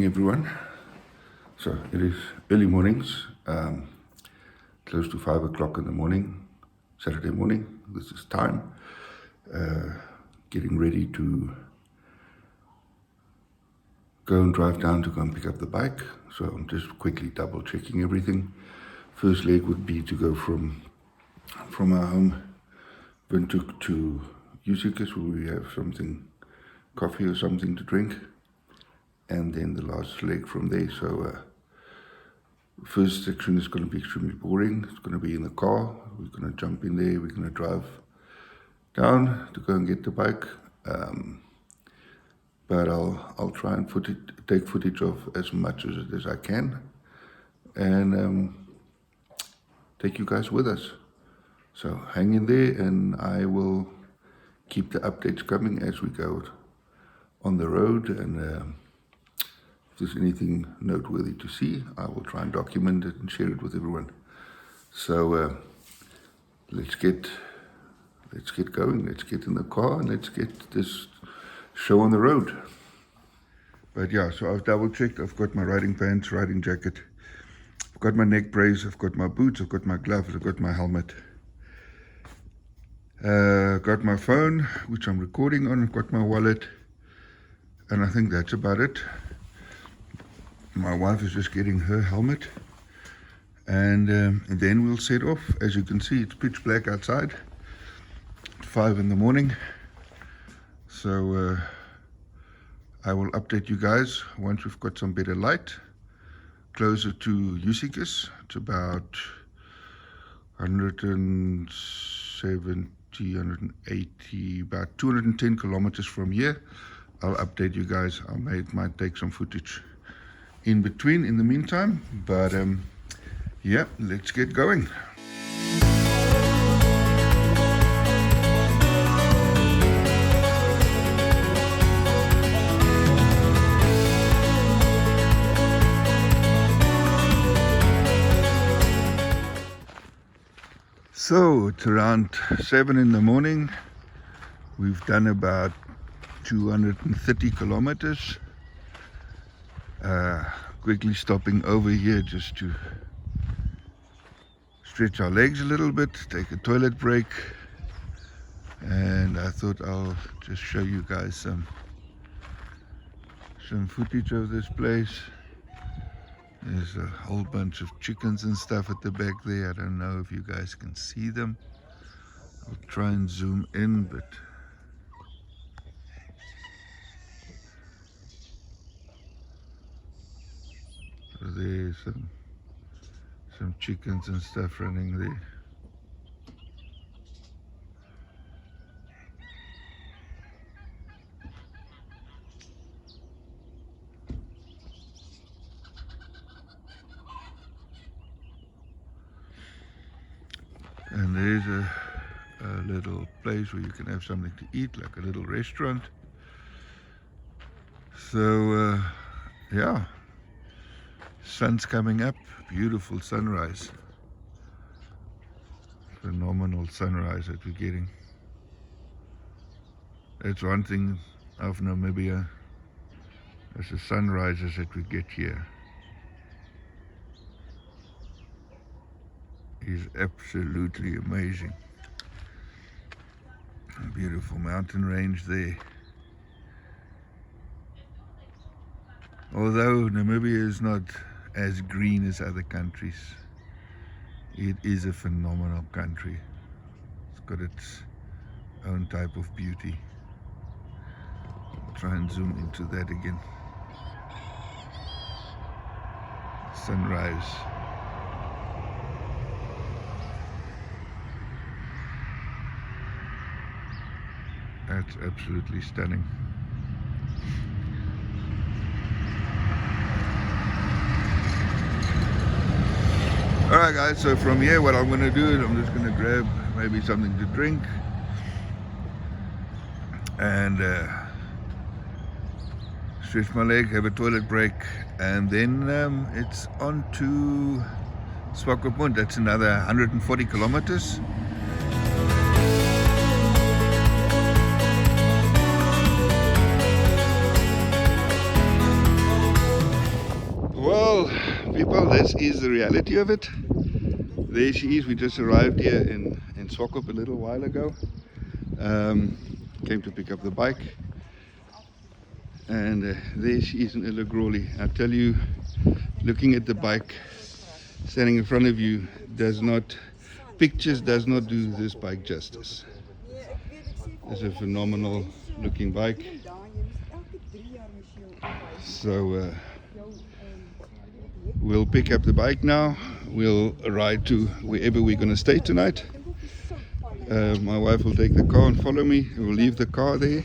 everyone. So it is early mornings, close to 5 o'clock in the morning, Saturday morning. This is time. Getting ready to go and drive down to go and pick up the bike. So I'm just quickly double checking everything. First leg would be to go from our home, Windhoek, to Zelia, where we have coffee or something to drink. And then the last leg from there. So first section is going to be extremely boring. It's going to be in the car. We're going to jump in there. We're going to drive down to go and get the bike. But I'll try and take footage of as much of it as I can, and take you guys with us. So hang in there, and I will keep the updates coming as we go on the road. And if there's anything noteworthy to see, I will try and document it and share it with everyone. So let's get going. Let's get in the car and let's get this show on the road. But yeah, so I've double checked. I've got my riding pants, riding jacket. I've got my neck brace. I've got my boots. I've got my gloves. I've got my helmet. Got my phone, which I'm recording on. I've got my wallet, and I think that's about it. My wife is just getting her helmet, and then we'll set off. As you can see, it's pitch black outside. It's 5 in the morning, so I will update you guys once we've got some better light. Closer to Zelia, it's about 170, 180, about 210 kilometers from here. I'll update you guys. I might take some footage in between in the meantime, but yeah, let's get going. So it's around 7 in the morning. We've done about 230 kilometers. Quickly stopping over here just to stretch our legs a little bit, take a toilet break, and I thought I'll just show you guys some footage of this place. There's a whole bunch of chickens and stuff at the back there. I don't know if you guys can see them. I'll try and zoom in, but there's some chickens and stuff running there. And there's a little place where you can have something to eat, like a little restaurant. So yeah, sun's coming up, beautiful sunrise. Phenomenal sunrise that we're getting. That's one thing of Namibia, is the sunrises that we get here. Is absolutely amazing. A beautiful mountain range there. Although Namibia is not as green as other countries, it is a phenomenal country. It's got its own type of beauty. I'll try and zoom into that again. Sunrise. That's absolutely stunning. Alright guys, so from here what I'm going to do is I'm just going to grab maybe something to drink and stretch my leg, have a toilet break, and then it's on to Swakopmund. That's another 140 kilometers. this is the reality of it. There she is. We just arrived here in Swakopmund a little while ago. Came to pick up the bike. And there she is in Illegrawley. I tell you, looking at the bike standing in front of you pictures does not do this bike justice. It's a phenomenal looking bike. So we'll pick up the bike now. We'll ride to wherever we're going to stay tonight. My wife will take the car and follow me. We'll leave the car there.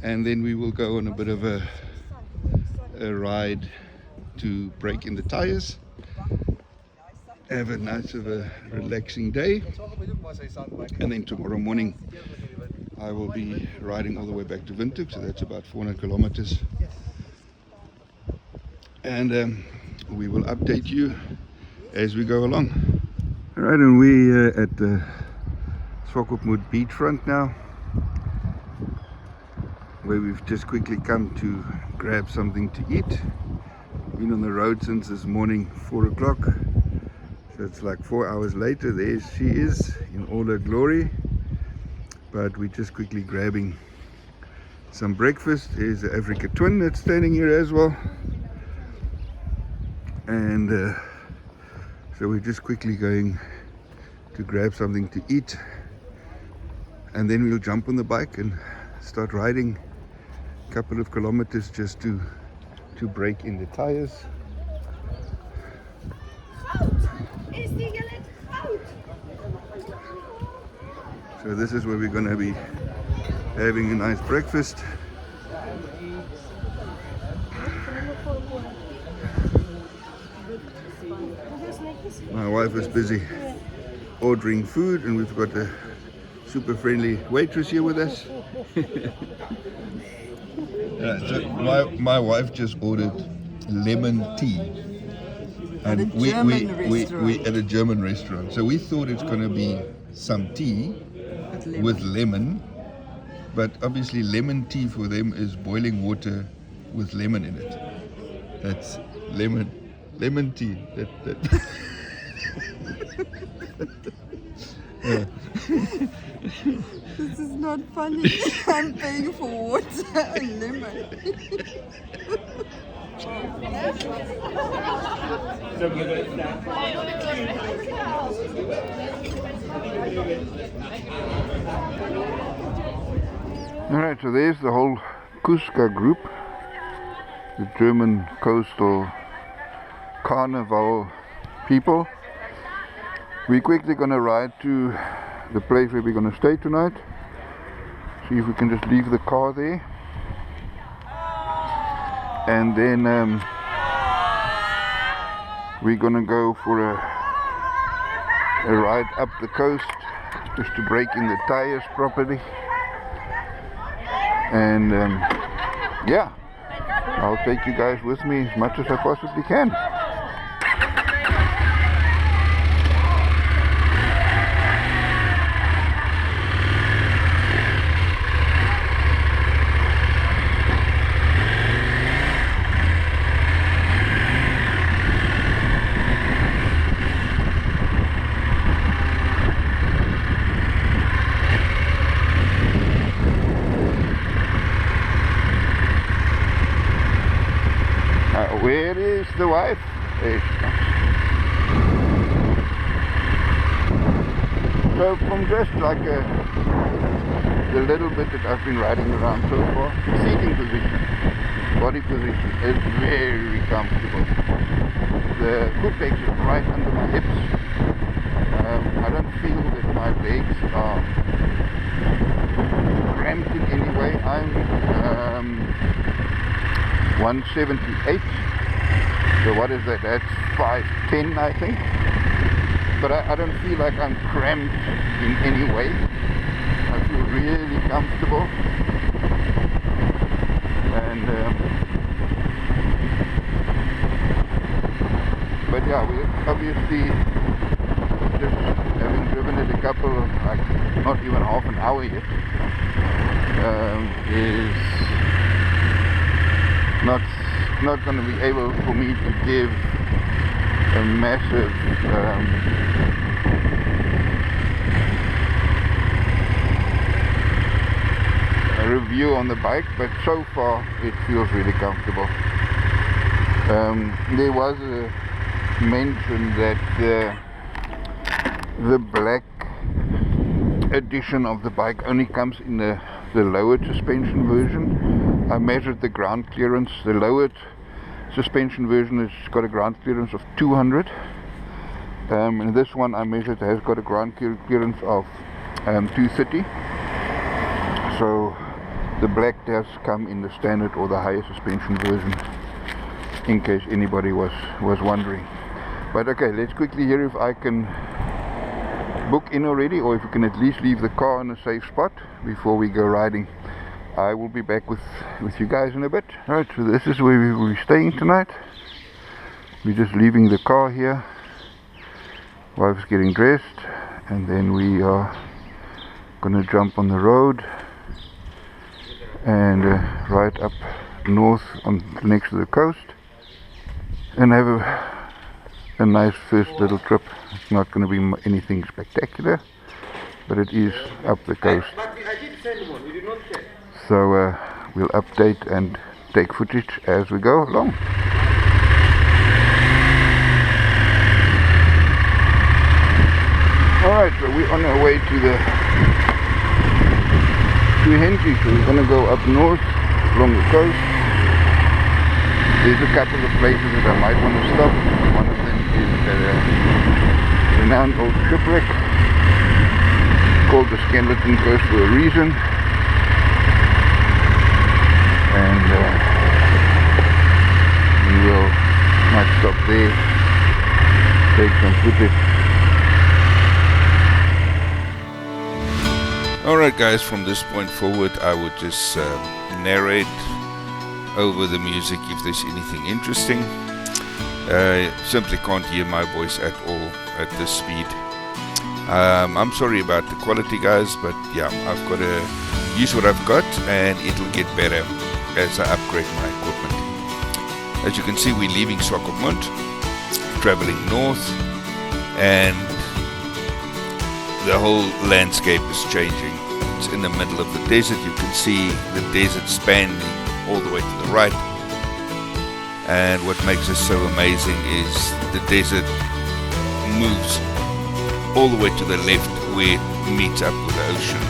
And then we will go on a bit of a ride to break in the tires. Have a nice of a relaxing day. And then tomorrow morning I will be riding all the way back to Windhoek, so that's about 400 kilometers. And we will update you as we go along. Alright, and we're at the Swakopmund beachfront now, where we've just quickly come to grab something to eat. Been on the road since this morning, 4 o'clock. So it's like 4 hours later. There she is in all her glory. But we're just quickly grabbing some breakfast. There's the Africa Twin that's standing here as well. And so we're just quickly going to grab something to eat. And then we'll jump on the bike and start riding a couple of kilometers just to break in the tires. So this is where we're going to be having a nice breakfast. My wife is busy ordering food, and we've got a super friendly waitress here with us. So my wife just ordered lemon tea, and we at a German restaurant. So we thought it's going to be some tea with lemon, but obviously lemon tea for them is boiling water with lemon in it. That's lemon tea. That. Yeah. This is not funny. I'm paying for water and lemon. Alright, so there's the whole Kuska group, the German coastal carnival people. We're quickly going to ride to the place where we're going to stay tonight. See if we can just leave the car there. And then we're going to go for a ride up the coast just to break in the tires properly. And yeah, I'll take you guys with me as much as I possibly can. Where is the wife? There she comes. So from just like the little bit that I've been riding around so far, seating position, body position is very comfortable. The foot pegs are right under my hips. I don't feel that my legs are cramped in any way. I'm 178. So what is that? That's 5'10", I think. But I don't feel like I'm cramped in any way. I feel really comfortable. And but yeah, we obviously just having driven it a couple of, like, not even half an hour yet, is not going to be able for me to give a massive review on the bike, but so far it feels really comfortable. There was a mention that the black edition of the bike only comes in the lowered suspension version. I measured the ground clearance. The lowered suspension version has got a ground clearance of 200, and this one I measured has got a ground clearance of 230. So the black does come in the standard or the higher suspension version, in case anybody was wondering. But okay, let's quickly hear if I can book in already, or if we can at least leave the car in a safe spot before we go riding. I will be back with you guys in a bit. Alright, so this is where we will be staying tonight. We're just leaving the car here. Wife's getting dressed, and then we are gonna jump on the road and ride up north next to the coast and have a nice first little trip. It's not going to be anything spectacular, but it is up the coast. So we'll update and take footage as we go along. Alright, so we're on our way to Henties. So we're going to go up north along the coast. There's a couple of places that I might want to stop. One of them is at a renowned old shipwreck called the Skeleton Coast for a reason. And we might stop there, take some footage. Alright guys, from this point forward I would just narrate over the music if there's anything interesting. Simply can't hear my voice at all at this speed. I'm sorry about the quality guys, but yeah, I've got to use what I've got and it'll get better as I upgrade my equipment. As you can see, we're leaving Swakopmund, traveling north, and the whole landscape is changing. It's in the middle of the desert. You can see the desert spanning all the way to the right. And what makes it so amazing is the desert moves all the way to the left where it meets up with the ocean,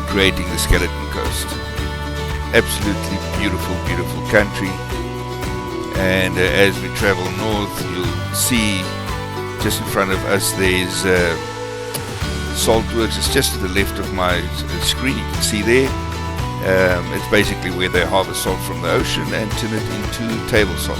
creating the Skeleton Coast. Absolutely beautiful, beautiful country. And as we travel north, you'll see just in front of us there's Saltworks. It's just to the left of my screen. You can see there. It's basically where they harvest salt from the ocean and turn it into table salt.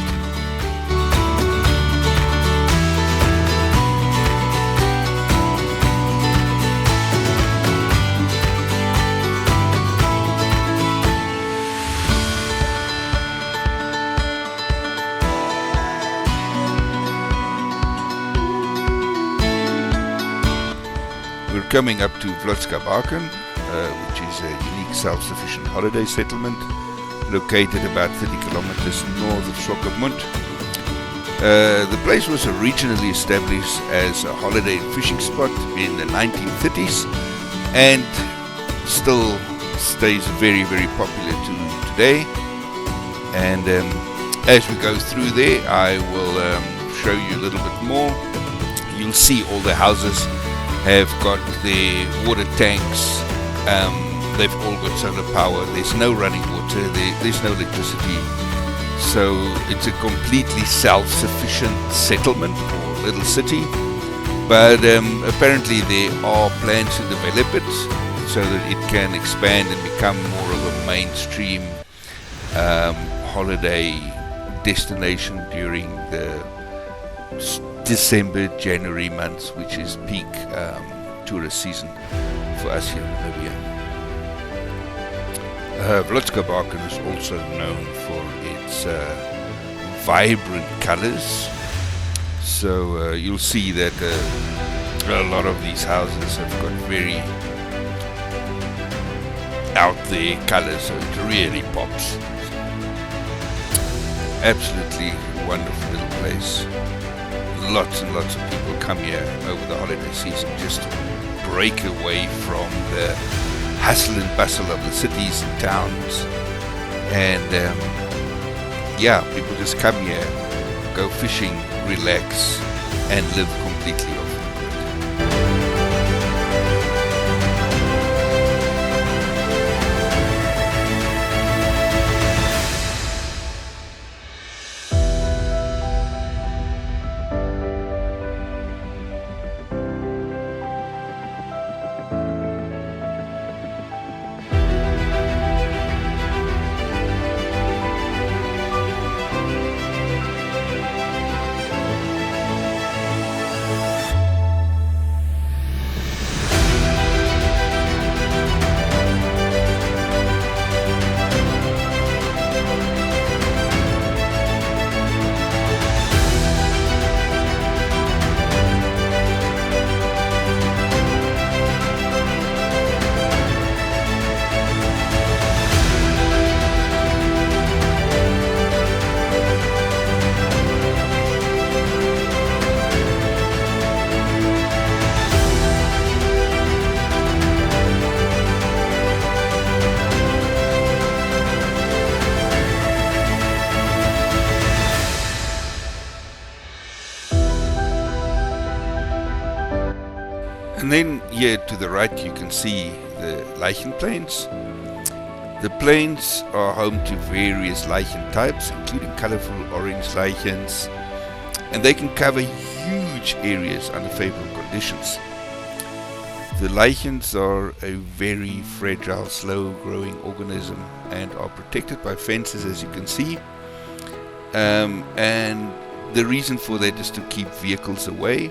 We're coming up to Swakopmund, which is a unique self-sufficient holiday settlement located about 30 kilometers north of Swakopmund. The place was originally established as a holiday fishing spot in the 1930s and still stays very, very popular to today. And as we go through there, I will show you a little bit more. You'll see all the houses have got their water tanks. They've all got solar power. There's no running water. There's no electricity. So it's a completely self-sufficient settlement or little city. But apparently there are plans to develop it so that it can expand and become more of a mainstream holiday destination during the December, January months, which is peak tourist season for us here in Namibia. Swakopmund is also known for its vibrant colors. So you'll see that a lot of these houses have got very out there colors, so it really pops. Absolutely wonderful little place. lots and lots of people come here over the holiday season just to break away from the hustle and bustle of the cities and towns. And people just come here, go fishing, relax, and live completely off the grid. And then here to the right you can see the lichen plains. The plains are home to various lichen types, including colorful orange lichens, and they can cover huge areas under favorable conditions. The lichens are a very fragile, slow-growing organism and are protected by fences, as you can see. And the reason for that is to keep vehicles away.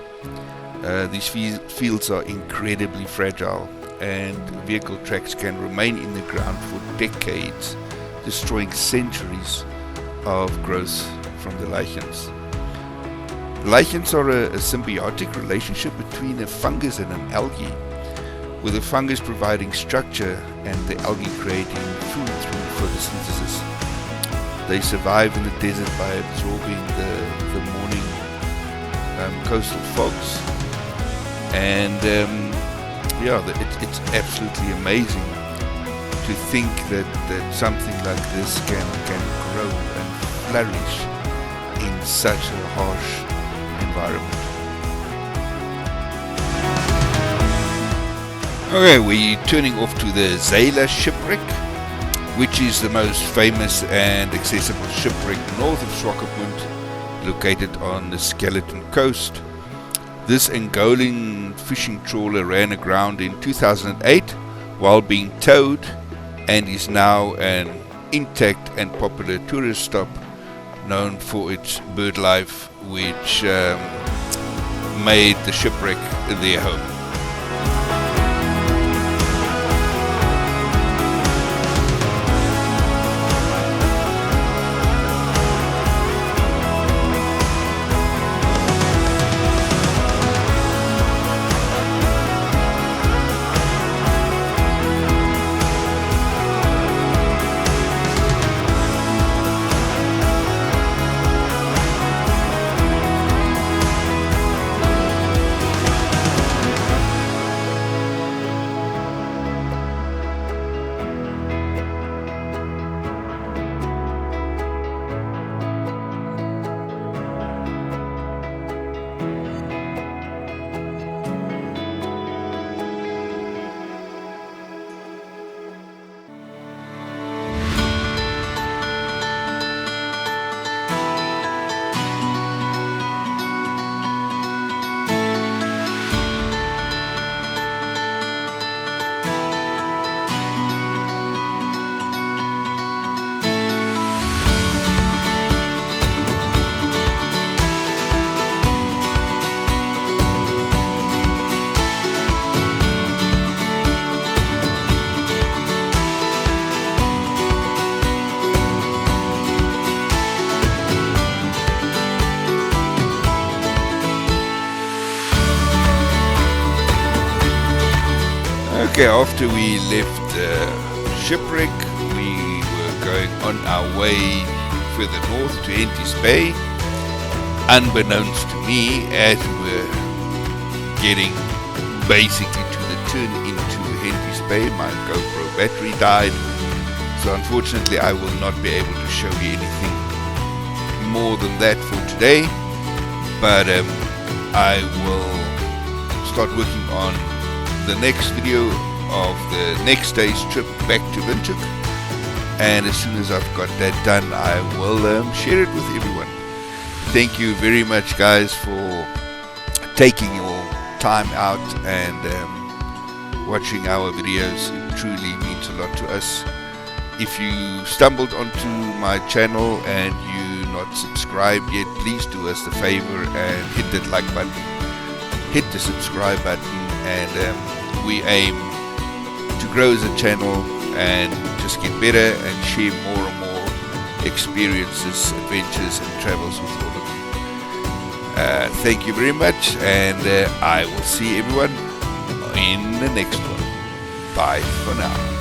These fields are incredibly fragile, and vehicle tracks can remain in the ground for decades, destroying centuries of growth from the lichens. Lichens are a symbiotic relationship between a fungus and an algae, with the fungus providing structure and the algae creating food through photosynthesis. They survive in the desert by absorbing the morning coastal fogs, and it's absolutely amazing to think that something like this can grow and flourish in such a harsh environment. Okay, we're turning off to the Zelia shipwreck, which is the most famous and accessible shipwreck north of Swakopmund, located on the Skeleton Coast. This Angolan fishing trawler ran aground in 2008 while being towed, and is now an intact and popular tourist stop known for its bird life, which made the shipwreck their home. Okay, after we left the shipwreck, we were going on our way further north to Henties Bay, unbeknownst to me, as we were getting basically to the turn into Henties Bay, my GoPro battery died. So unfortunately I will not be able to show you anything more than that for today. But I will start working on the next video of the next day's trip back to Windhoek. And as soon as I've got that done, I will share it with everyone. Thank you very much, guys, for taking your time out and watching our videos. It truly means a lot to us. If you stumbled onto my channel and you're not subscribed yet, please do us the favor and hit that like button, hit the subscribe button, and we aim to grow as a channel and just get better and share more and more experiences, adventures and travels with all of you. Thank you very much, and I will see everyone in the next one. Bye for now.